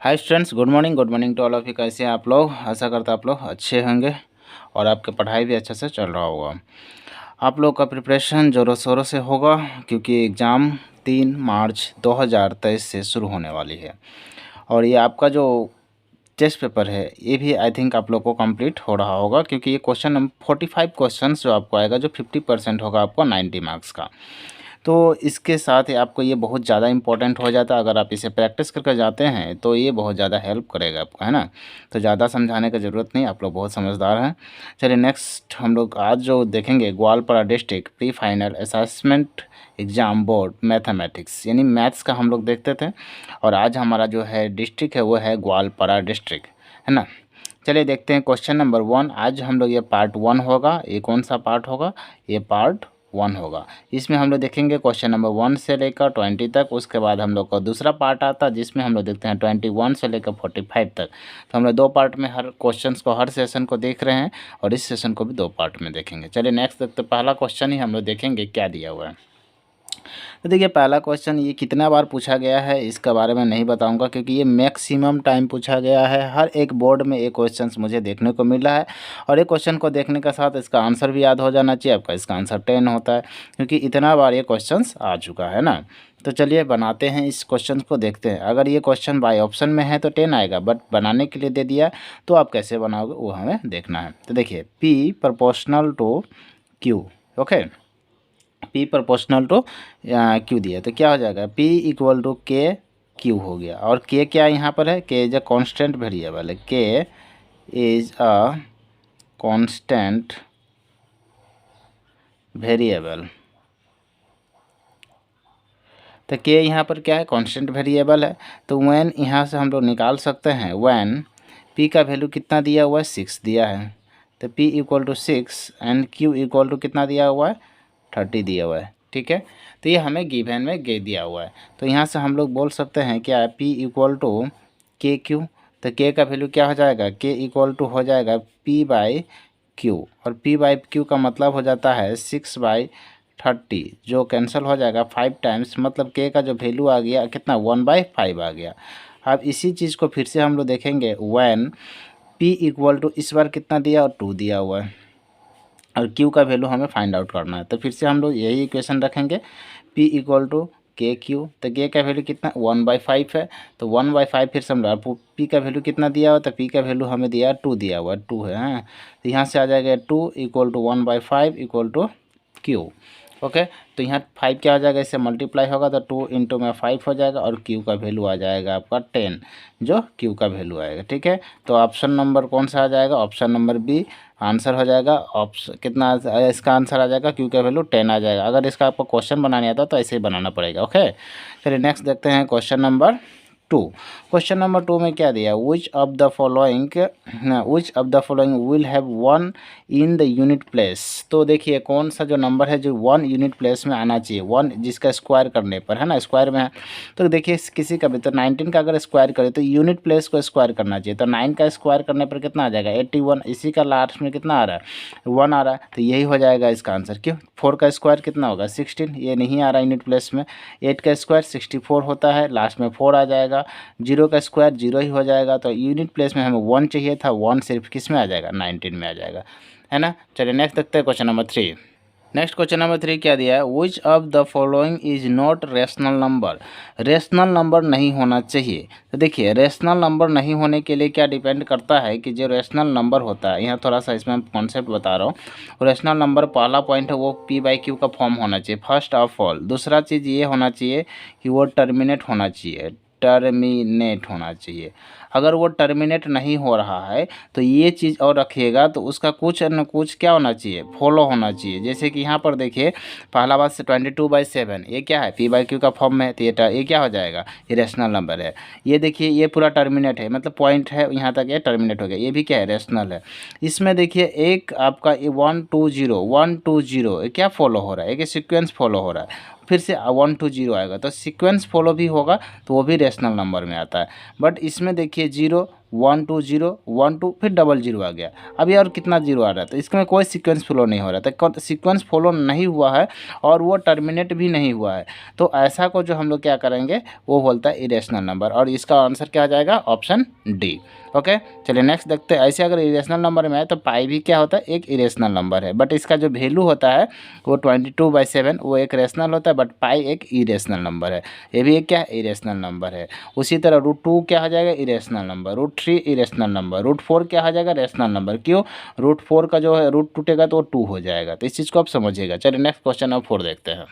Hi students, good morning to all of you. कैसे हैं आप लोग? आशा करता आप लोग अच्छे होंगे और आपकी पढ़ाई भी अच्छे से चल रहा होगा। आप लोग का प्रिपरेशन ज़ोरों शोरों से होगा क्योंकि एग्ज़ाम 3 मार्च 2023 से शुरू होने वाली है और ये आपका जो टेस्ट पेपर है ये भी आई थिंक आप लोग को कंप्लीट हो रहा होगा क्योंकि ये क्वेश्चन 45 क्वेश्चन जो आपको आएगा, जो 50% होगा आपको 90 मार्क्स का। तो इसके साथ ही आपको ये बहुत ज़्यादा इम्पोर्टेंट हो जाता है। अगर आप इसे प्रैक्टिस करके जाते हैं तो ये बहुत ज़्यादा हेल्प करेगा आपको, है ना। तो ज़्यादा समझाने की ज़रूरत नहीं, आप लोग बहुत समझदार हैं। चलिए नेक्स्ट हम लोग आज जो देखेंगे, Goalpara district pre final assessment exam board mathematics, यानी मैथ्स का हम लोग देखते थे। और आज हमारा जो है डिस्ट्रिक्ट है वो है ग्वालपारा डिस्ट्रिक्ट, है ना। चलिए देखते हैं क्वेश्चन नंबर 1। आज हम लोग ये पार्ट 1 होगा। ये कौन सा पार्ट होगा? ये पार्ट 1 होगा। इसमें हम लोग देखेंगे क्वेश्चन नंबर 1 से लेकर 20 तक। उसके बाद हम लोग का दूसरा पार्ट आता है जिसमें हम लोग देखते हैं 21 से लेकर 45 तक। तो हम लोग 2 पार्ट में हर क्वेश्चंस को, हर सेशन को देख रहे हैं और इस सेशन को भी 2 पार्ट में देखेंगे। चलिए नेक्स्ट देखते, पहला क्वेश्चन ही हम लोग देखेंगे क्या दिया हुआ है। तो देखिए पहला क्वेश्चन ये कितना बार पूछा गया है इसके बारे में नहीं बताऊंगा क्योंकि ये मैक्सिमम टाइम पूछा गया है। हर एक बोर्ड में ये क्वेश्चन मुझे देखने को मिल रहा है और ये क्वेश्चन को देखने के साथ इसका आंसर भी याद हो जाना चाहिए आपका। इसका आंसर 10 होता है क्योंकि इतना बार ये क्वेश्चन आ चुका है ना। तो चलिए बनाते हैं इस क्वेश्चन को, देखते हैं। अगर ये क्वेश्चन बाय ऑप्शन में है तो 10 आएगा, बट बनाने के लिए दे दिया तो आप कैसे बनाओगे वो हमें देखना है। तो देखिए P proportional to Q, okay. P proportional to Q दिया तो क्या हो जाएगा? P equal to k Q हो गया। और K क्या यहाँ पर है? K is a constant variable है। K is a constant variable. तो K यहाँ पर क्या है? कॉन्स्टेंट वेरिएबल है। तो व्हेन यहाँ से हम लोग निकाल सकते हैं, व्हेन P का वैल्यू कितना दिया हुआ है? 6 दिया है। तो P equal to 6 and Q equal to कितना दिया हुआ है? 30 दिया हुआ है, ठीक है। तो ये हमें गिवन में दिया हुआ है। तो यहाँ से हम लोग बोल सकते हैं क्या है? P इक्वल टू के क्यू। तो K का वैल्यू क्या हो जाएगा? K इक्वल टू हो जाएगा P बाई Q, और P बाई Q का मतलब हो जाता है 6/30, जो कैंसिल हो जाएगा 5 टाइम्स। मतलब K का जो वैल्यू आ गया कितना? 1/5 आ गया। अब इसी चीज़ को फिर से हम लोग देखेंगे, व्हेन P इक्वल टू, इस बार कितना दिया? और 2 दिया हुआ है और Q का वैल्यू हमें फाइंड आउट करना है। तो फिर से हम लोग यही इक्वेशन रखेंगे, P इक्वल टू के क्यू। तो K का वैल्यू कितना? 1/5 है। तो 1/5 फिर से हम लोग, P का वैल्यू कितना दिया हुआ? तो P का वैल्यू हमें दिया 2 दिया हुआ, 2 है, हाँ। तो यहाँ से आ जाएगा 2 equal to 1/5 equal to Q, okay. तो यहाँ 5 क्या हो जाएगा? इससे मल्टीप्लाई होगा तो 2 इंटू में 5 हो जाएगा और Q का वैल्यू आ जाएगा आपका 10, जो Q का वैल्यू आएगा, ठीक है। तो ऑप्शन नंबर कौन सा आ जाएगा? ऑप्शन नंबर बी आंसर हो जाएगा। ऑप्शन कितना इसका आंसर आ जाएगा? Q का वैल्यू 10 आ जाएगा। अगर इसका आपको क्वेश्चन बनाने आता तो ऐसे ही बनाना पड़ेगा, ओके। चलिए नेक्स्ट देखते हैं क्वेश्चन नंबर 2। क्वेश्चन नंबर 2 में क्या दिया? Which of the following will have 1 in the unit place. तो देखिए कौन सा जो नंबर है जो 1 यूनिट प्लेस में आना चाहिए, 1 जिसका स्क्वायर करने पर, है ना, स्क्वायर में है। तो देखिए किसी का भी, तो 19 का अगर स्क्वायर करे तो यूनिट प्लेस को स्क्वायर करना चाहिए। तो 9 का स्क्वायर करने पर कितना आ जाएगा? 81। इसी का लास्ट में कितना आ रहा है? 1 आ रहा है। तो यही हो जाएगा इसका आंसर। क्यों? 4 का स्क्वायर कितना होगा? 16। ये नहीं आ रहा यूनिट प्लेस में। 8 का स्क्वायर 64 होता है, लास्ट में 4 आ जाएगा। 0 का स्क्वायर 0 ही हो जाएगा। तो यूनिट प्लेस में हमें 1 चाहिए था, 1 सिर्फ किस में आ जाएगा? 19 में आ जाएगा, है ना। चलिए नेक्स्ट देखते हैं question number 3। Next question number 3 क्या दिया है? Which of the following is not rational number. Rational number नहीं होना चाहिए। तो देखिए रेशनल नंबर नहीं होने के लिए क्या डिपेंड करता है कि जो रेशनल नंबर होता है, यहाँ थोड़ा सा इसमें कॉन्सेप्ट बता रहा हूँ। रेशनल नंबर पहला पॉइंट है वो P/Q का फॉर्म होना चाहिए, फर्स्ट ऑफ ऑल। दूसरा चीज़ ये होना चाहिए कि वो टर्मिनेट होना चाहिए, टर्मिनेट होना चाहिए। अगर वो टर्मिनेट नहीं हो रहा है तो ये चीज़ और रखिएगा, तो उसका कुछ न कुछ क्या होना चाहिए? फॉलो होना चाहिए। जैसे कि यहाँ पर देखिए पहला बात से 22/7, ये क्या है? P/Q का फॉर्म में, तो ये क्या हो जाएगा? ये रेशनल नंबर है। ये देखिए ये पूरा टर्मिनेट है, मतलब पॉइंट है यहाँ तक, ये टर्मिनेट हो गया, ये भी क्या है? रेशनल है। इसमें देखिए एक आपका 1 2 0 क्या फॉलो हो रहा है? एक सीक्वेंस फॉलो हो रहा है। फिर से 1 2 0 आएगा तो सीक्वेंस फॉलो भी होगा, तो वो भी रेशनल नंबर में आता है। बट इसमें देखिए 0 1 2 0 1 2 फिर डबल जीरो आ गया। अभी और कितना जीरो आ रहा है, तो इसमें कोई सीक्वेंस फॉलो नहीं हो रहा था, सीक्वेंस फॉलो नहीं हुआ है और वो टर्मिनेट भी नहीं हुआ है। तो ऐसा को जो हम लोग क्या करेंगे वो बोलता है इरेशनल नंबर, और इसका आंसर क्या आ जाएगा, ऑप्शन डी। ओके, चलिए नेक्स्ट देखते हैं। ऐसे अगर इरेशनल नंबर में है तो पाई भी क्या होता है, एक इरेशनल नंबर है, बट इसका जो वैल्यू होता है वो 22/7 वो एक रेशनल होता है, बट पाई एक इरेशनल नंबर है। ये भी एक क्या है, इरेशनल नंबर है। उसी तरह √2 क्या हो जाएगा, इरेशनल नंबर। √3 irrational number. √4 क्या हो जाएगा, रेशनल नंबर। क्यों, √4 का जो है रूट टूटेगा तो वो 2 हो जाएगा। तो इस चीज़ को आप समझिएगा। चलिए नेक्स्ट क्वेश्चन नंबर 4 देखते हैं।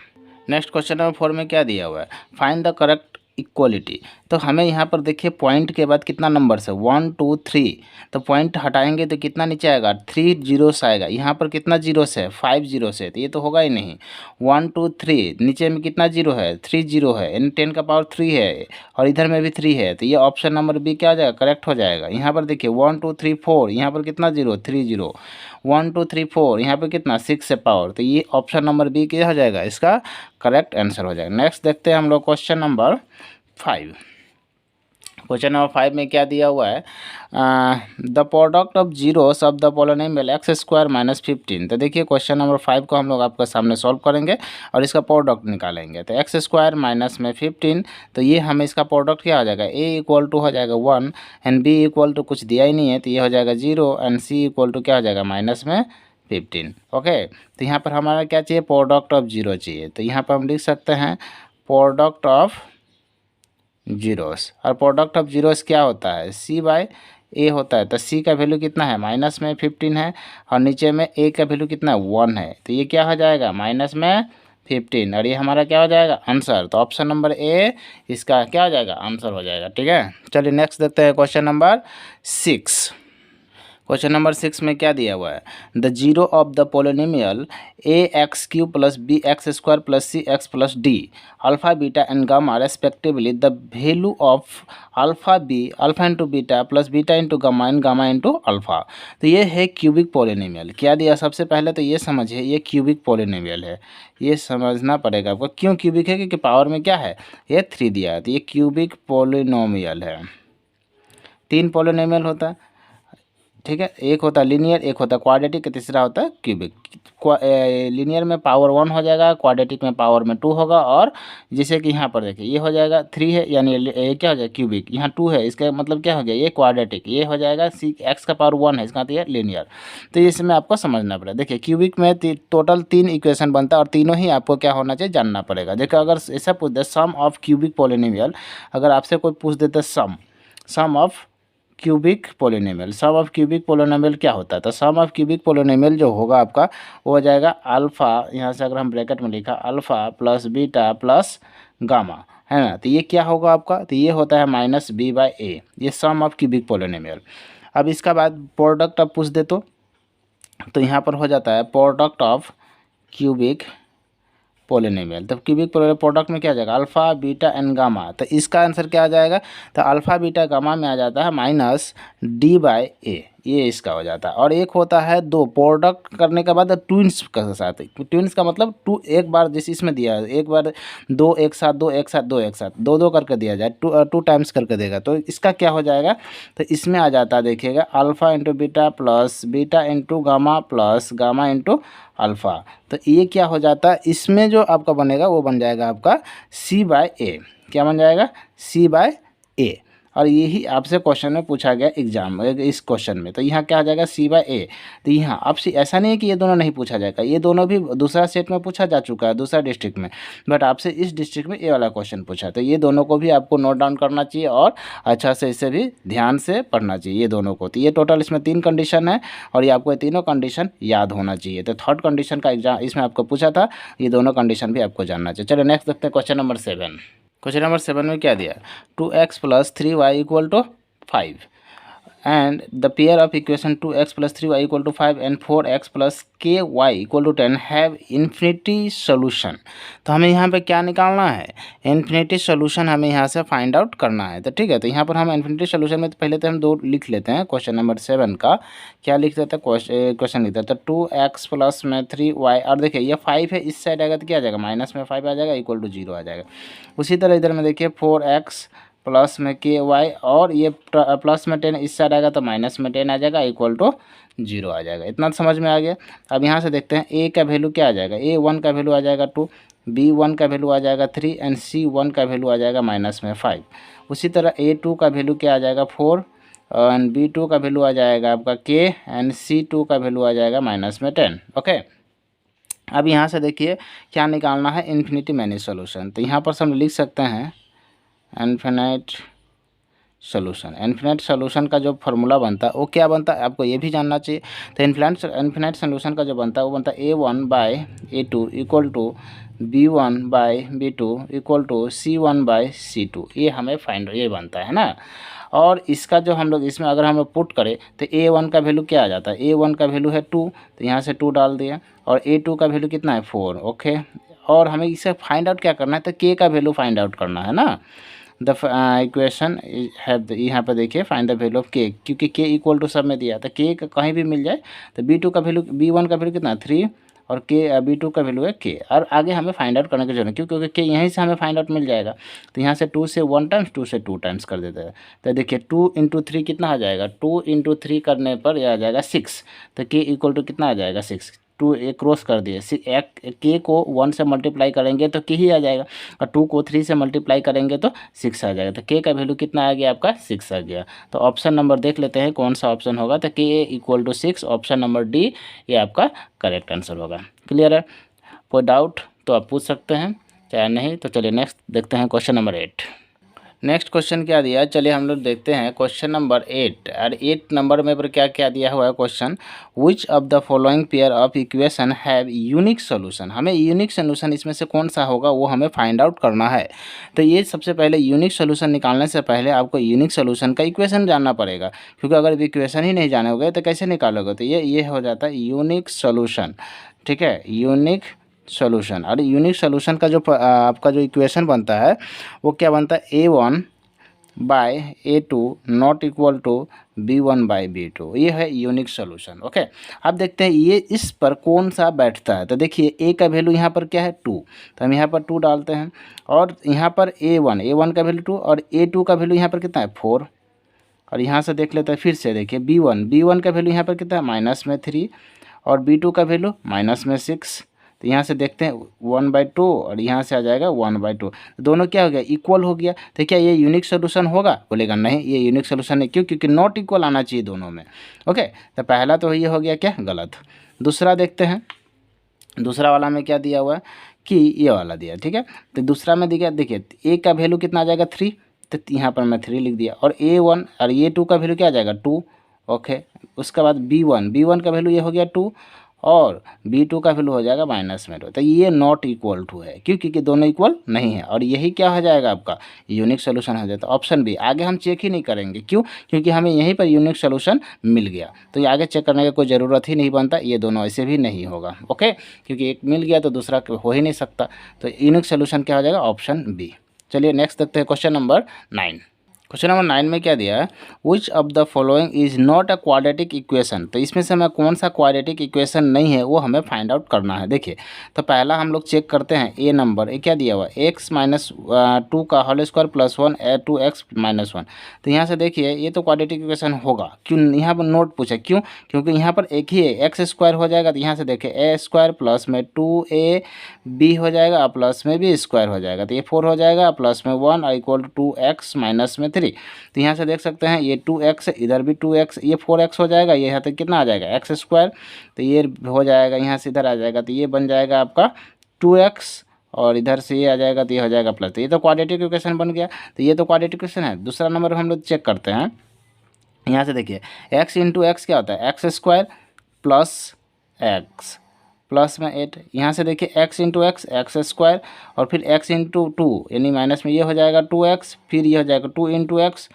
नेक्स्ट क्वेश्चन नंबर 4 में क्या दिया हुआ है, फाइंड द करेक्ट इक्वलिटी। तो हमें यहाँ पर देखिए पॉइंट के बाद कितना नंबर्स है, 1 2 3। तो पॉइंट हटाएंगे तो कितना नीचे आएगा, 3 जीरोस आएगा। यहाँ पर कितना जीरोस है, 5 जीरोस है, तो ये तो होगा ही नहीं। 1 2 3 नीचे में कितना जीरो है, 3 जीरो है, यानी 10 का पावर 3 है, और इधर में भी 3 है, तो ये ऑप्शन नंबर बी क्या आ जाएगा, करेक्ट हो जाएगा। यहाँ पर देखिए 1 2 3 4, यहाँ पर कितना जीरो, 3 जीरो। 1 2 3 4, यहाँ पर कितना 6 है पावर, तो ये ऑप्शन नंबर बी क्या हो जाएगा, इसका करेक्ट आंसर हो जाएगा। नेक्स्ट देखते हैं हम लोग क्वेश्चन नंबर 5। क्वेश्चन नंबर 5 में क्या दिया हुआ है, the product of zeros of the polynomial x² - 15। तो देखिए क्वेश्चन नंबर 5 को हम लोग आपके सामने सॉल्व करेंगे और इसका प्रोडक्ट निकालेंगे। तो x² माइनस में 15, तो ये हमें इसका प्रोडक्ट क्या हो जाएगा, a इक्वल टू हो जाएगा 1 एंड b इक्वल टू कुछ दिया ही नहीं है, तो ये हो जाएगा 0 एंड c इक्वल टू क्या हो जाएगा, माइनस में 15। ओके, तो यहाँ पर हमारा क्या चाहिए, प्रोडक्ट ऑफ जीरो चाहिए। तो यहाँ पर हम लिख सकते हैं प्रोडक्ट ऑफ जीरोस, और प्रोडक्ट ऑफ जीरोस क्या होता है, c/a होता है। तो c का वैल्यू कितना है, माइनस में 15 है, और नीचे में a का वैल्यू कितना है, 1 है, तो ये क्या हो जाएगा, माइनस में 15, और ये हमारा क्या हो जाएगा, आंसर। तो ऑप्शन नंबर ए इसका क्या हो जाएगा, आंसर हो जाएगा। ठीक है, चलिए नेक्स्ट देखते हैं क्वेश्चन नंबर 6। क्वेश्चन नंबर 6 में क्या दिया हुआ है, the zero of the polynomial ax³ + bx² + cx + d alpha beta and gamma respectively, the value of alpha into beta plus beta into gamma and gamma into alpha. तो ये है cubic polynomial. क्या दिया, सबसे पहले तो ये समझिए ये क्यूबिक पोलिनोमियल है, ये समझना पड़ेगा आपको। क्यों क्यूबिक है, क्योंकि पावर में क्या है, ये 3 दिया है, तो ये क्यूबिक पोलिनोमियल है। 3 पोलिनोमियल होता है, ठीक है, एक होता है लीनियर, एक होता है क्वाड्रेटिक, तीसरा होता है क्यूबिक। लीनियर में पावर 1 हो जाएगा, क्वाड्रेटिक में पावर में 2 होगा, और जैसे कि यहाँ पर देखिए ये हो जाएगा 3 है, यानी ये क्या हो जाएगा क्यूबिक, यहाँ 2 है, इसका मतलब क्या हो गया, ये क्वाड्रेटिक, ये हो जाएगा x का पावर 1 है, इसका मतलब ये लीनियर। तो इसमें आपको समझना पड़ेगा। देखिए क्यूबिक में टोटल 3 इक्वेशन बनता है, और तीनों ही आपको क्या होना चाहिए, जानना पड़ेगा। देखो अगर ऐसा पूछ दे सम ऑफ क्यूबिक पोलिनोमियल, अगर आपसे कोई पूछ देता sum of cubic polynomial, sum of cubic polynomial क्या होता है, तो सम ऑफ क्यूबिक पोलिनोमियल जो होगा आपका वो हो जाएगा अल्फ़ा, यहाँ से अगर हम ब्रैकेट में लिखा alpha plus beta plus gamma, है ना, तो ये क्या होगा आपका, तो ये होता है -b/a, ये सम ऑफ क्यूबिक पोलिनोमियल। अब इसका बाद प्रोडक्ट अब पूछ दे तो यहाँ पर हो जाता है प्रोडक्ट ऑफ क्यूबिक पोलिनोमियल। तो क्यूबिक प्रोडक्ट में क्या आ जाएगा, अल्फ़ा बीटा एंड गामा। तो इसका आंसर क्या आ जाएगा, तो अल्फ़ा बीटा गामा में आ जाता है -d/a, ये इसका हो जाता है। और एक होता है 2, प्रोडक्ट करने के बाद ट्विंस के साथ, ट्विंस का मतलब 2 एक बार, जैसे इसमें दिया है एक बार 2 एक साथ, 2 एक साथ, 2 एक साथ, 2 करके दिया जाए, 2 टाइम्स करके देगा, तो इसका क्या हो जाएगा, तो इसमें आ जाता है देखिएगा alpha into beta plus beta into gamma plus gamma into alpha. तो ये क्या हो जाता है, इसमें जो आपका बनेगा वो बन जाएगा आपका c/a, क्या बन जाएगा, c/a। और यही आपसे क्वेश्चन में पूछा गया एग्जाम इस क्वेश्चन में, तो यहाँ क्या आ जाएगा c/a। तो यहाँ आपसे ऐसा नहीं है कि ये दोनों नहीं पूछा जाएगा, ये दोनों भी दूसरा सेट में पूछा जा चुका है, दूसरा डिस्ट्रिक्ट में, बट आपसे इस डिस्ट्रिक्ट में ये वाला क्वेश्चन पूछा, तो ये दोनों को भी आपको नोट डाउन करना चाहिए और अच्छा से इसे भी ध्यान से पढ़ना चाहिए, ये दोनों को। तो ये टोटल इसमें 3 कंडीशन है, और ये आपको ये तीनों कंडीशन याद होना चाहिए। तो थर्ड कंडीशन का एग्जाम इसमें आपको पूछा था, ये दोनों कंडीशन भी आपको जानना चाहिए। चलो नेक्स्ट देखते हैं क्वेश्चन नंबर 7। क्वेश्चन नंबर 7 में क्या दिया, 2x + 3y = 5 and the pair of equation 2x + 3y = 5 and 4x + ky = 10 have infinity solution। तो हमें यहाँ पे क्या निकालना है, इन्फिनिटी सोल्यूशन हमें यहाँ से फाइंड आउट करना है। तो ठीक है, तो यहाँ पर हम इन्फिनिटी सोल्यूशन में तो पहले तो हम 2 लिख लेते हैं। क्वेश्चन नंबर 7 का क्या लिख देते हैं, क्वेश्चन लिख देते हैं 2x + में 3y, और देखिए ये 5 है, इस साइड आएगा तो क्या आ जाएगा, -में 5 आ जाएगा, = 0 आ जाएगा। उसी तरह इधर में देखिए 4x प्लस में के वाई, और ये प्लस में 10 इस साइड आएगा तो माइनस में 10 आ जाएगा, इक्वल टू 0 आ जाएगा। इतना समझ में आ गया। अब यहाँ से देखते हैं ए का वैल्यू क्या आ जाएगा। A1 का वैल्यू आ जाएगा 2, B1 का वैल्यू आ जाएगा 3 एंड C1 का वैल्यू आ जाएगा माइनस में 5। उसी तरह A2 का वैल्यू क्या आ जाएगा 4 एंड B2 का वैल्यू आ जाएगा आपका K एंड C2 का वैल्यू आ जाएगा माइनस में 10। ओके, अब यहाँ से देखिए क्या निकालना है, इन्फिनिटी मैनी सोल्यूशन। तो यहाँ पर हम लिख सकते हैं इन्फिनिट सोल्यूशन। इन्फिनिट सोल्यूशन का जो फार्मूला बनता है वो क्या बनता है, आपको ये भी जानना चाहिए। तो इन्फिनिट सोल्यूशन का जो बनता है वो बनता है A1/A2 equal to B1/B2 equal to C1/C2। ये हमें ये बनता है ना। और इसका जो हम लोग इसमें अगर हम लोग पुट करें तो A1 का वैल्यू क्या आ जाता है, A1 का वैल्यू है 2, तो यहाँ से 2 डाल दिया, और A2 का वैल्यू कितना है 4। ओके, और हमें इसे फाइंड आउट क्या करना है, तो K का वैल्यू फाइंड आउट करना है ना। द इक्वेशन है यहाँ पर देखिए find the value of K, क्योंकि K इक्वल टू सब में दिया तो K का कहीं भी मिल जाए। तो B2 का वैल्यू, B1 का वैल्यू कितना है 3, और B2 का वैल्यू है K, और आगे हमें फाइंड आउट करने की जरूरत है क्योंकि K यहीं से हमें फाइंड आउट मिल जाएगा। तो यहाँ से 2 से 1 टाइम्स, 2 से 2 टाइम्स कर देते हैं। तो देखिए 2 × 3 कितना आ जाएगा, 2 × 3 करने पर यह आ जाएगा 6। तो K इक्वल टू कितना आ जाएगा 6। 2 एक क्रॉस कर दिए, K को 1 से मल्टीप्लाई करेंगे तो K ही आ जाएगा, और 2 को 3 से मल्टीप्लाई करेंगे तो 6 आ जाएगा। तो K का वैल्यू कितना आ गया आपका 6 आ गया। तो ऑप्शन नंबर देख लेते हैं कौन सा ऑप्शन होगा। तो K equal to 6, option number D ये आपका करेक्ट आंसर होगा। क्लियर है, कोई डाउट तो आप पूछ सकते हैं, चाहे नहीं तो चलिए नेक्स्ट देखते हैं क्वेश्चन नंबर 8। नेक्स्ट क्वेश्चन क्या दिया, चलिए हम लोग देखते हैं क्वेश्चन नंबर 8। और 8 नंबर में पर क्या क्या दिया हुआ है question, which of the following pair of equation have unique solution. हमें यूनिक सोल्यूशन इसमें से कौन सा होगा वो हमें फाइंड आउट करना है। तो ये सबसे पहले यूनिक सोल्यूशन निकालने से पहले आपको यूनिक सोल्यूशन का इक्वेशन जानना पड़ेगा, क्योंकि अगर इक्वेशन ही नहीं जानोगे तो कैसे निकालोगे। तो ये हो जाता है यूनिक सोल्यूशन। ठीक है, यूनिक सोल्यूशन। और यूनिक सोल्यूशन का जो आपका जो इक्वेशन बनता है वो क्या बनता है, A1/A2 not equal to B1/B2। ये है यूनिक सोल्यूशन। ओके, अब देखते हैं ये इस पर कौन सा बैठता है। तो देखिए A का वैल्यू यहाँ पर क्या है 2, तो हम यहाँ पर 2 डालते हैं, और यहाँ पर A1 का वैल्यू 2, और A2 का वैल्यू यहाँ पर कितना है 4। और यहाँ से देख लेते हैं फिर से, देखिए B1 का वैल्यू यहाँ पर कितना है माइनस में 3, और B2 का वैल्यू माइनस में 6। तो यहाँ से देखते हैं 1/2, और यहाँ से आ जाएगा 1/2। दोनों क्या हो गया, इक्वल हो गया। तो क्या ये यूनिक सोल्यूशन होगा, बोलेगा नहीं ये यूनिक सोल्यूशन नहीं। क्यों, क्योंकि नॉट इक्वल आना चाहिए दोनों में। ओके, तो पहला तो ये हो गया क्या, गलत। दूसरा देखते हैं, दूसरा वाला में क्या दिया हुआ है कि ये वाला दिया। ठीक है, तो दूसरा में दिया, देखिए A का वैल्यू कितना आ जाएगा 3, तो यहाँ पर मैं 3 लिख दिया, और A1 और A2 का वैल्यू क्या आ जाएगा 2। ओके, उसके बाद B1 का वैल्यू ये हो गया 2, और B2 का वैल्यू हो जाएगा माइनस में 2। तो ये नॉट इक्वल टू है, क्यों, क्योंकि दोनों इक्वल नहीं है, और यही क्या हो जाएगा आपका यूनिक सोल्यूशन हो जाता है, ऑप्शन बी। आगे हम चेक ही नहीं करेंगे, क्यों, क्योंकि हमें यहीं पर यूनिक सोल्यूशन मिल गया, तो ये आगे चेक करने की कोई ज़रूरत ही नहीं बनता। ये दोनों ऐसे भी नहीं होगा। ओके, क्योंकि एक मिल गया तो दूसरा हो ही नहीं सकता। तो यूनिक सोल्यूशन क्या हो जाएगा, ऑप्शन बी। चलिए नेक्स्ट देखते हैं क्वेश्चन नंबर 9। क्वेश्चन नंबर 9 में क्या दिया है, which of the following is not a quadratic equation. तो इसमें से हमें कौन सा क्वाड्रेटिक इक्वेशन नहीं है वो हमें फाइंड आउट करना है। देखिए, तो पहला हम लोग चेक करते हैं ए नंबर, ये क्या दिया हुआ है x-2 का होल स्क्वायर प्लस 1 2x-1। तो यहाँ से देखिए ये तो क्वाड्रेटिक इक्वेशन होगा। क्यों, यहाँ पर नोट पूछा क्यों, क्योंकि यहाँ पर एक ही है, एक्स स्क्वायर हो जाएगा। तो यहाँ से देखिए ए स्क्वायर प्लस में 2ab हो जाएगा, प्लस में b स्क्वायर हो जाएगा। तो ये 4 हो जाएगा, प्लस में 1 इक्वल टू 2x माइनस में 3। तो यहाँ से देख सकते हैं ये 2x, इधर भी 2x, ये 4x हो जाएगा, ये यहाँ तक कितना आ जाएगा एक्स स्क्वायर। तो ये हो जाएगा, यहाँ से इधर आ जाएगा, तो ये बन जाएगा आपका 2x, और इधर से ये आ जाएगा तो ये हो जाएगा प्लस। तो ये तो क्वाड्रेटिक इक्वेशन बन गया। तो ये तो क्वाड्रेटिक इक्वेशन है। दूसरा नंबर हम लोग चेक करते हैं। यहाँ से देखिए x इंटू एक्स क्या होता है, x square plus x plus में 8। यहाँ से देखिए x into x x square, और फिर x इंटू 2 यानी माइनस में ये हो जाएगा 2x, फिर ये हो जाएगा 2 इंटू एक्स,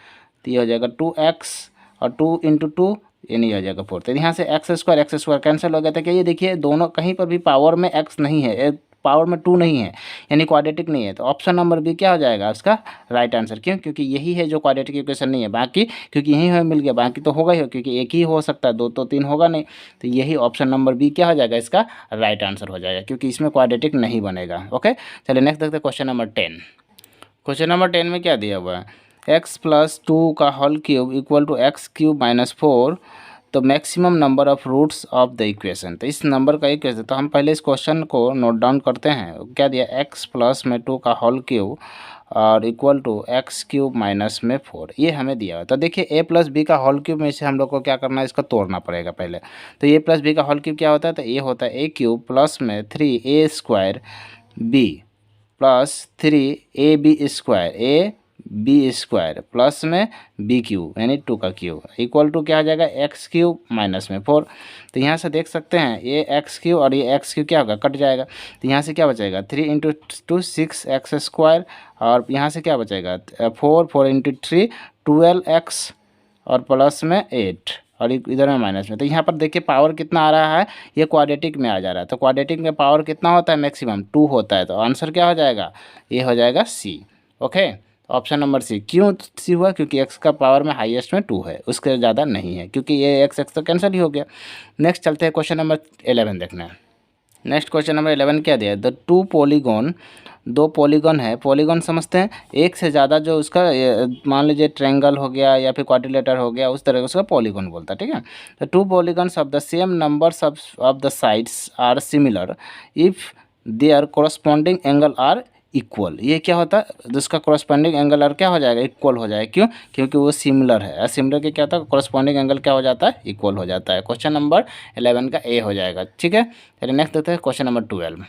तो ये हो जाएगा 2x, और 2 इंटू 2 यानी हो जाएगा 4। तो यहाँ से एक्स स्क्वायर कैंसिल हो गया था। कि ये देखिए दोनों कहीं पर भी पावर में x नहीं है, पावर में 2 नहीं है, यानी क्वाड्रेटिक नहीं है। तो ऑप्शन नंबर बी क्या हो जाएगा उसका राइट आंसर। क्यों, क्योंकि यही है जो क्वाड्रेटिक इक्वेशन नहीं है। बाकी क्योंकि यही हमें मिल गया, बाकी तो होगा ही, क्योंकि एक ही हो सकता है, 2 तो 3 होगा नहीं। तो यही ऑप्शन नंबर बी क्या हो जाएगा, इसका राइट आंसर हो जाएगा, क्योंकि इसमें क्वाड्रेटिक नहीं बनेगा। ओके, चलिए नेक्स्ट देखते हैं क्वेश्चन नंबर 10। क्वेश्चन नंबर 10 में क्या दिया हुआ है, एक्स प्लस 2 का whole cube equal to x cube minus 4, तो maximum number of roots of the equation. तो इस नंबर का इक्वेशन, तो हम पहले इस क्वेश्चन को नोट डाउन करते हैं। क्या दिया, एक्स प्लस में 2 का होल क्यूब और equal to x cube minus में 4, ये हमें दिया हुआ। तो देखिए ए प्लस बी का होल क्यूब में से हम लोग को क्या करना है, इसका तोड़ना पड़ेगा पहले। तो ए प्लस बी का होल क्यूब क्या होता है, तो ये होता है ए क्यूब प्लस में 3a² b plus 3ab² ab² plus में बी क्यूब यानी 2 का क्यूब इक्वल टू क्या हो जाएगा, एक्स क्यूब माइनस में 4। तो यहाँ से देख सकते हैं ये एक्स क्यूब और ये एक्स क्यूब क्या होगा, कट जाएगा। तो यहाँ से क्या बचेगा, 3 × 2 6x², और यहाँ से क्या बचेगा 4 × 3 12x, और प्लस में 8, और इधर में माइनस में। तो यहाँ पर देखिए पावर कितना आ रहा है, ये क्वाड्रेटिक में आ जा रहा है। तो क्वाड्रेटिक में पावर कितना होता है, मैक्सिमम 2 होता है। तो आंसर क्या हो जाएगा, ये हो जाएगा C. Okay, option number C. क्यों सी हुआ, क्योंकि एक्स का पावर में हाईएस्ट में 2 है, उसके ज़्यादा नहीं है, क्योंकि ये एक्स तो कैंसिल ही हो गया। नेक्स्ट चलते हैं क्वेश्चन नंबर 11 देखना है। नेक्स्ट क्वेश्चन नंबर 11 क्या दिया है, द 2 पॉलीगॉन, 2 पॉलीगॉन है। पॉलीगॉन समझते हैं एक से ज़्यादा जो उसका मान लीजिए ट्रायंगल हो गया या फिर क्वाड्रिलेटर हो गया, उस तरह का उसका पॉलीगॉन बोलता है, ठीक है। तो 2 polygons of the same numbers of the sides are similar if their corresponding angle are equal. ये क्या होता है, जिसका कोरस्पॉन्डिंग एंगल आर क्या हो जाएगा, इक्वल हो जाएगा। क्यों, क्योंकि वो सिमिलर है। सिमिलर के क्या होता है, कोरस्पॉन्डिंग एंगल क्या हो जाता है, इक्वल हो जाता है। क्वेश्चन नंबर 11 का ए हो जाएगा, ठीक है। चलिए नेक्स्ट देखते हैं क्वेश्चन नंबर 12।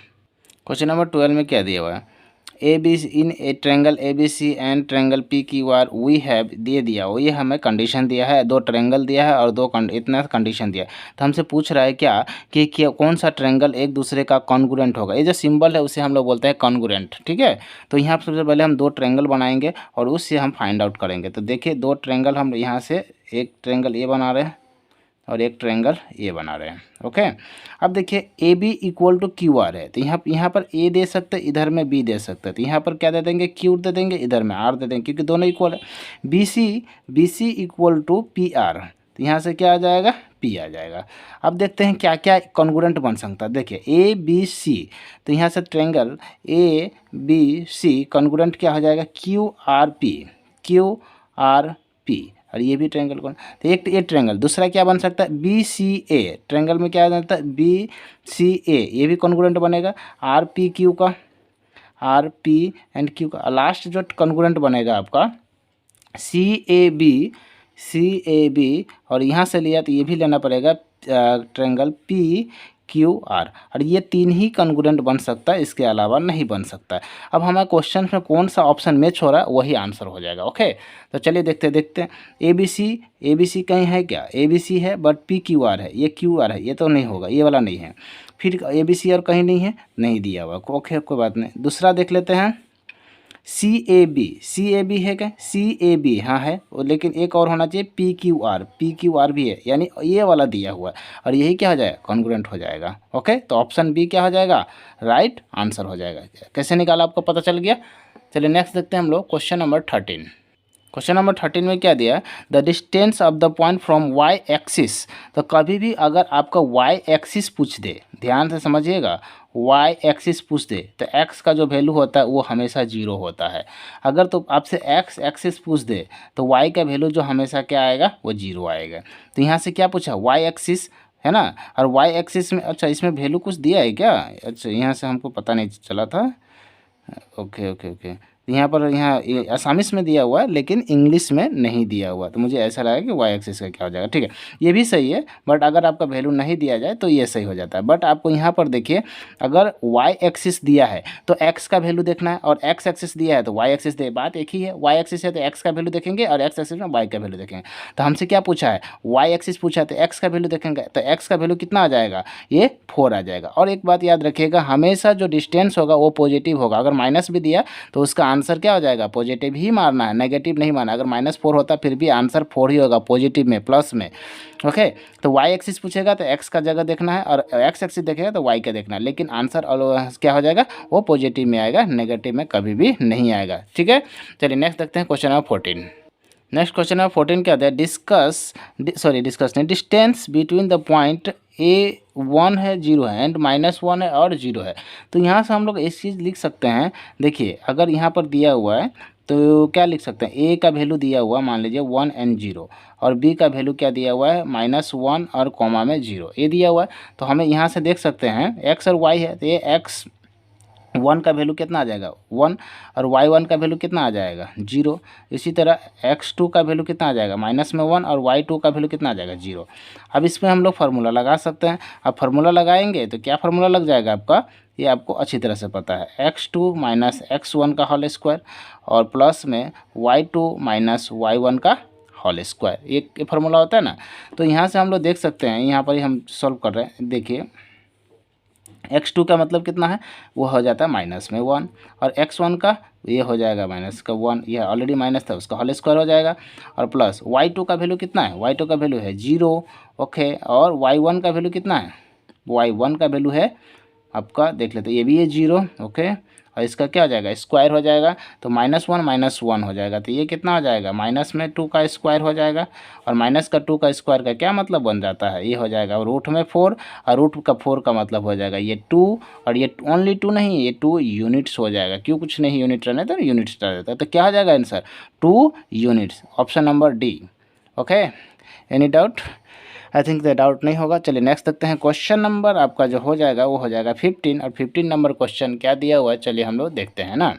क्वेश्चन नंबर 12 में क्या दिया हुआ है, A B in a triangle A B C and triangle P Q R we have दिया हुआ, ये हमें कंडीशन दिया है। 2 ट्रायंगल दिया है और 2 इतना कंडीशन दिया है। तो हमसे पूछ रहा है क्या कि कौन सा ट्रायंगल एक दूसरे का कॉन्ग्रुएंट होगा। ये जो सिंबल है उसे हम लोग बोलते हैं कॉन्ग्रुएंट, ठीक है। तो यहाँ पर सबसे पहले हम 2 ट्रायंगल बनाएंगे और उससे हम फाइंड आउट करेंगे। तो देखिए 2 ट्रायंगल हम यहाँ से, एक ट्रायंगल ये बना रहे हैं और एक ट्रायंगल ये बना रहे हैं। ओके, अब देखिए A B equal to Q R है। तो यहाँ पर ए दे सकते हैं, इधर में बी दे सकते हैं। तो यहाँ पर क्या दे देंगे, क्यू दे देंगे, इधर में आर दे देंगे, क्योंकि दोनों इक्वल है। B C equal to P R, तो यहाँ से क्या आ जाएगा, पी आ जाएगा। अब देखते हैं क्या क्या कॉन्ग्रुएंट बन सकता है। देखिए ए बी सी, तो यहाँ से triangle A B C congruent क्या हो जाएगा, क्यू आर पी, और ये भी ट्रायंगल कौन, तो एक ये ट्रायंगल। दूसरा क्या बन सकता है, बी सी ए, ट्रायंगल में क्या आ जाता है, बी सी ए, ये भी कॉन्ग्रुएंट बनेगा। आर पी क्यू का, आर पी एंड क्यू का। लास्ट जो कॉन्ग्रुएंट बनेगा आपका सी ए बी, और यहाँ से लिया तो ये भी लेना पड़ेगा ट्रायंगल पी क्यू आर, और ये 3 ही कॉन्ग्रुएंट बन सकता है, इसके अलावा नहीं बन सकता है। अब हमें क्वेश्चन में कौन सा ऑप्शन मैच हो रहा है वही आंसर हो जाएगा। ओके, तो चलिए देखते हैं। ए बी सी कहीं है क्या, ए बी सी है बट पी क्यू आर है, ये क्यू आर है, ये तो नहीं होगा, ये वाला नहीं है। फिर ए बी सी और कहीं नहीं है, नहीं दिया हुआ। ओके, कोई बात नहीं। दूसरा देख लेते हैं, सी ए बी है क्या, सी ए बी हाँ है, लेकिन एक और होना चाहिए पी क्यू आर भी है, यानी ये वाला दिया हुआ है, और यही क्या हो जाएगा, कॉन्ग्रुएंट हो जाएगा। ओके, तो ऑप्शन बी क्या हो जाएगा, राइट आंसर हो जाएगा। कैसे निकाला आपको पता चल गया। चलिए नेक्स्ट देखते हैं हम लोग क्वेश्चन नंबर 13। क्वेश्चन नंबर 13 में क्या दिया है, the distance of the point from y axis. तो कभी भी अगर आपका वाई एक्सिस पूछ दे, ध्यान से समझिएगा, वाई एक्सिस पूछ दे तो एक्स का जो वैल्यू होता है वो हमेशा 0 होता है। अगर तो आपसे एक्स एक्सिस पूछ दे तो वाई का वैल्यू जो हमेशा क्या आएगा, वो 0 आएगा। तो यहाँ से क्या पूछा, वाई एक्सिस है ना, और वाई एक्सिस में, अच्छा इसमें वैल्यू कुछ दिया है क्या, अच्छा यहाँ से हमको पता नहीं चला था। ओके, यहाँ पर ये असामिस में दिया हुआ है लेकिन इंग्लिश में नहीं दिया हुआ, तो मुझे ऐसा लगा कि वाई एक्सिस का क्या हो जाएगा। ठीक है, ये भी सही है, बट अगर आपका वैल्यू नहीं दिया जाए तो ये सही हो जाता है। बट आपको यहाँ पर देखिए, अगर वाई एक्सिस दिया है तो एक्स का वैल्यू देखना है, और एक्स एक्सिस दिया है तो वाई एक्सिस दे, बात एक ही है। वाई एक्सिस है तो एक्स का वैल्यू देखेंगे और एक्स एक्सिस में वाई का वैल्यू देखेंगे। तो हमसे क्या पूछा है, वाई एक्सिस पूछा है तो एक्स का वैल्यू देखेंगे, तो एक्स का वैल्यू कितना आ जाएगा, ये 4 आ जाएगा। और एक बात याद रखिएगा, हमेशा जो डिस्टेंस होगा वो पॉजिटिव होगा। अगर माइनस भी दिया तो उसका आंसर क्या हो जाएगा, पॉजिटिव ही मारना है, नेगेटिव नहीं मारना। अगर -4 होता फिर भी आंसर 4 ही होगा, पॉजिटिव में, प्लस में। ओके, तो वाई एक्सिस पूछेगा तो एक्स का जगह देखना है, और एक्स एक्सिस देखेगा तो वाई का देखना है, लेकिन आंसर क्या हो जाएगा, वो पॉजिटिव में आएगा, नेगेटिव में कभी भी नहीं आएगा। ठीक है, चलिए नेक्स्ट देखते हैं question number 14। Next question number 14 क्या है, डिस्कस नहीं, distance between the point A 1 है, 0 है, एंड -1 है और 0 है। तो यहाँ से हम लोग इस चीज़ लिख सकते हैं। देखिए, अगर यहाँ पर दिया हुआ है तो क्या लिख सकते हैं, ए का वैल्यू दिया हुआ मान लीजिए 1 एंड 0, और बी का वैल्यू क्या दिया हुआ है -1 और कॉमा में 0, ये दिया हुआ है। तो हमें यहाँ से देख सकते हैं एक्स और वाई है, तो ये x1 का वैल्यू कितना आ जाएगा 1, और y1 का वैल्यू कितना आ जाएगा 0। इसी तरह x2 का वैल्यू कितना आ जाएगा -1, और y2 का वैल्यू कितना आ जाएगा 0। अब इसमें हम लोग फार्मूला लगा सकते हैं। अब फार्मूला लगाएंगे तो क्या फार्मूला लग जाएगा आपका, ये आपको अच्छी तरह से पता है, x2 - x1 का होल स्क्वायर और प्लस में y2 - y1 का होल स्क्वायर, ये फार्मूला होता है ना। तो यहाँ से हम लोग देख सकते हैं, यहाँ पर ही हम सॉल्व कर रहे हैं, देखिए x2 का मतलब कितना है, वो हो जाता है -1, और x1 का ये हो जाएगा -1, यह ऑलरेडी माइनस था उसका होल स्क्वायर हो जाएगा, और प्लस y2 का वैल्यू कितना है, y2 का वैल्यू है 0, ओके, और y1 का वैल्यू कितना है, y1 का वैल्यू है आपका, देख लेते ये भी है 0, ओके, और इसका क्या हो जाएगा स्क्वायर हो जाएगा, तो -1 हो जाएगा, तो ये कितना हो जाएगा माइनस में 2 का स्क्वायर हो जाएगा, और माइनस का 2 का स्क्वायर का क्या मतलब बन जाता है, ये हो जाएगा रूट में 4, और रूट का 4 का मतलब हो जाएगा ये 2, और ये ओनली 2 नहीं, ये 2 यूनिट्स हो जाएगा, क्यों कुछ नहीं यूनिट रहने तो यूनिट्स रह जाता है, तो क्या हो जाएगा answer 2 units, option number D. Okay, any doubt, I think the doubt नहीं होगा। चलिए नेक्स्ट देखते हैं, क्वेश्चन नंबर आपका जो हो जाएगा वो हो जाएगा 15, और 15 नंबर क्वेश्चन क्या दिया हुआ है, चलिए हम लोग देखते हैं ना।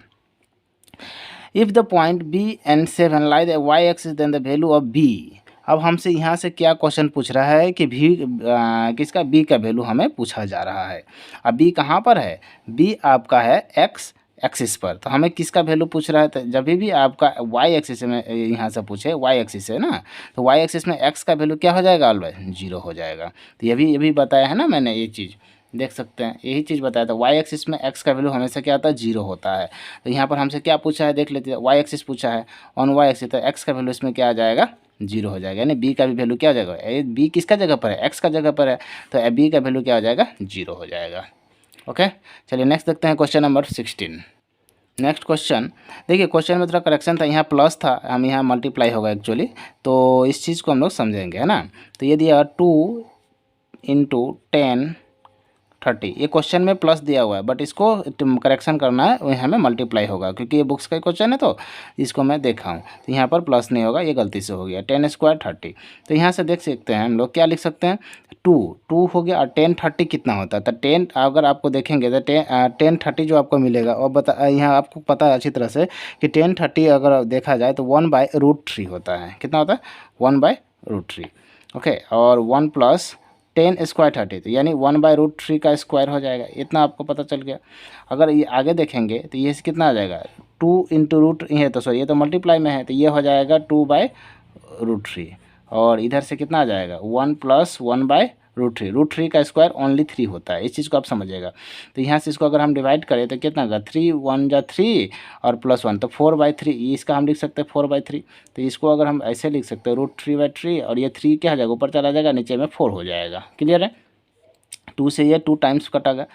If the point B and 7 lie the y axis then the value of B. अब हमसे यहाँ से क्या क्वेश्चन पूछ रहा है कि किसका बी का वैल्यू हमें पूछा जा रहा है। अब बी कहाँ पर है, बी आपका है एक्स एक्सिस पर, तो हमें किसका वैल्यू पूछ रहा है, तो जब भी आपका वाई एक्सिस में यहाँ से पूछे, वाई एक्सिस है ना, तो वाई एक्सिस में एक्स का वैल्यू क्या हो जाएगा ऑलवेज 0 हो जाएगा। तो ये भी बताया है ना मैंने, ये चीज़ देख सकते हैं, यही चीज़ बताया था, वाई एक्सिस में एक्स का वैल्यू हमेशा क्या आता है 0 होता है। तो यहाँ पर हमसे क्या पूछा है देख लेते हैं, वाई एक्सिस पूछा है, ऑन वाई एक्सिस, तो एक्स का वैल्यू इसमें क्या आ जाएगा 0 हो जाएगा, यानी बी का भी वैल्यू क्या हो जाएगा, बी किसका जगह पर है एक्स का जगह पर है, तो बी का वैल्यू क्या हो जाएगा 0 हो जाएगा। ओके, चलिए नेक्स्ट देखते हैं क्वेश्चन नंबर 16। नेक्स्ट क्वेश्चन देखिए, क्वेश्चन में थोड़ा करेक्शन था, यहाँ प्लस था, हम यहाँ मल्टीप्लाई होगा एक्चुअली, तो इस चीज़ को हम लोग समझेंगे है ना। तो ये दिया 2 × 10 30, ये क्वेश्चन में प्लस दिया हुआ है, बट इसको करेक्शन करना है, वही हमें मल्टीप्लाई होगा, क्योंकि ये बुक्स का क्वेश्चन है तो इसको मैं देखा हूँ, तो यहाँ पर प्लस नहीं होगा, ये गलती से हो गया 10² 30। तो यहाँ से देख सकते हैं हम लोग क्या लिख सकते हैं, 2 हो गया, और 10 30 कितना होता है, तो 10 अगर आपको देखेंगे तो 10 30 जो आपको मिलेगा, और यहाँ आपको पता है अच्छी तरह से कि 10 30 अगर देखा जाए तो 1/√3 होता है, कितना होता है 1/√3, ओके, और 1 + 10² 30, तो यानी 1/√3 का स्क्वायर हो जाएगा, इतना आपको पता चल गया। अगर ये आगे देखेंगे तो ये कितना आ जाएगा 2 × रूट, ये तो सॉरी ये तो मल्टीप्लाई में है, तो ये हो जाएगा 2/√3, और इधर से कितना आ जाएगा 1 + 1/√3, √3 का स्क्वायर ओनली 3 होता है, इस चीज़ को आप समझिएगा। तो यहाँ से इसको अगर हम डिवाइड करें तो कितना होगा 3 1 जा 3 और +1, तो 4/3, इसका हम लिख सकते हैं 4/3। तो इसको अगर हम ऐसे लिख सकते हैं √3/3, और ये 3 क्या हो जाएगा ऊपर चला जाएगा, नीचे में 4 हो जाएगा, क्लियर है। 2 से ये 2 टाइम्स कटेगा।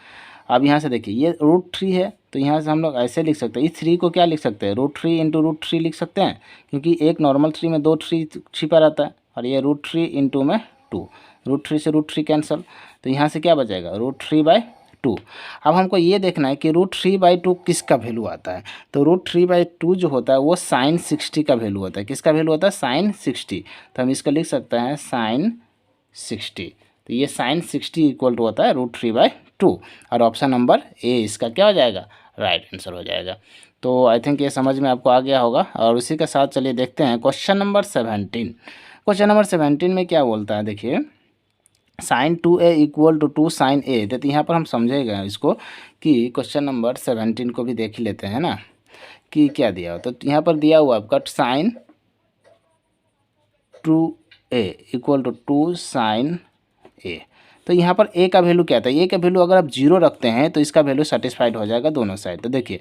अब यहाँ से देखिए ये √3 है, तो यहाँ से हम लोग ऐसे लिख सकते हैं, इस 3 को क्या लिख सकते हैं √3 × √3 लिख सकते हैं, क्योंकि एक नॉर्मल 3 में 2 3 छिपा रहता है, और ये √3 × में 2, √3 से √3 कैंसल, तो यहाँ से क्या बचेगा √3/2। अब हमको ये देखना है कि √3/2 किसका वैल्यू आता है, तो √3/2 जो होता है वो sin 60 का वैल्यू होता है, किसका वैल्यू होता है sin 60, तो हम इसको लिख सकते हैं sin 60, तो ये sin 60 इक्वल टू होता है √3/2, और ऑप्शन नंबर ए इसका क्या हो जाएगा राइट आंसर हो जाएगा। तो आई थिंक ये समझ में आपको आ गया होगा, और उसी के साथ चलिए देखते हैं क्वेश्चन नंबर 17। क्वेश्चन नंबर 17 में क्या बोलता है देखिए, sin 2a = 2 sin a, तो यहाँ पर हम समझेगा इसको कि क्वेश्चन नंबर 17 को भी देख ही लेते हैं ना कि क्या दिया हो। तो यहाँ पर दिया हुआ आपका sin 2a = 2 sin a, तो यहाँ पर a का वैल्यू क्या था, a का वैल्यू अगर आप 0 रखते हैं तो इसका वैल्यू सेटिस्फाइड हो जाएगा दोनों साइड। तो देखिए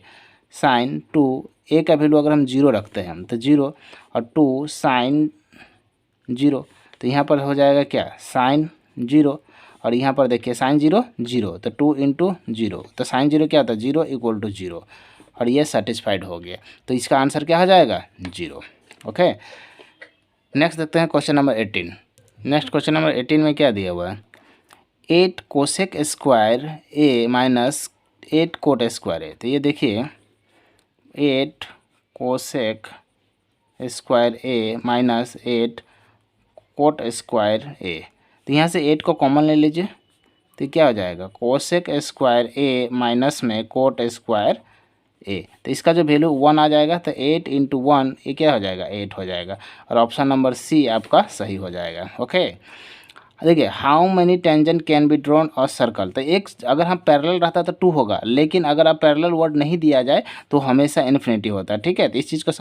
sin 2 a का वैल्यू अगर हम 0 रखते हैं हम तो 0, और 2 sin 0, तो यहाँ पर हो जाएगा क्या sin 0, और यहाँ पर देखिए sin 0 0, तो 2 × 0, तो sin 0 क्या होता है 0 = 0, और ये सेटिस्फाइड हो गया, तो इसका आंसर क्या हो जाएगा 0। ओके, नेक्स्ट देखते हैं question number 18। Next question number 18 में क्या दिया हुआ है, 8 cosec square a - 8 coat square है, तो ये देखिए 8 कोसेक स्क्वायर ए माइनस 8 कोट स्क्वायर ए। तो यहाँ से 8 को कॉमन ले लीजिए, तो क्या हो जाएगा कोसेक स्क्वायर ए माइनस में कोट स्क्वायर ए। तो इसका जो वैल्यू 1 आ जाएगा, तो 8 इंटू 1 ये क्या हो जाएगा 8 हो जाएगा, और ऑप्शन नंबर सी आपका सही हो जाएगा। ओके, देखिए how many tangent can be drawn a circle. तो एक अगर हम पैरेलल रहता तो 2 होगा, लेकिन अगर आप पैरेलल वर्ड नहीं दिया जाए तो हमेशा इन्फिनिटी होता है। ठीक है, तो इस चीज़ को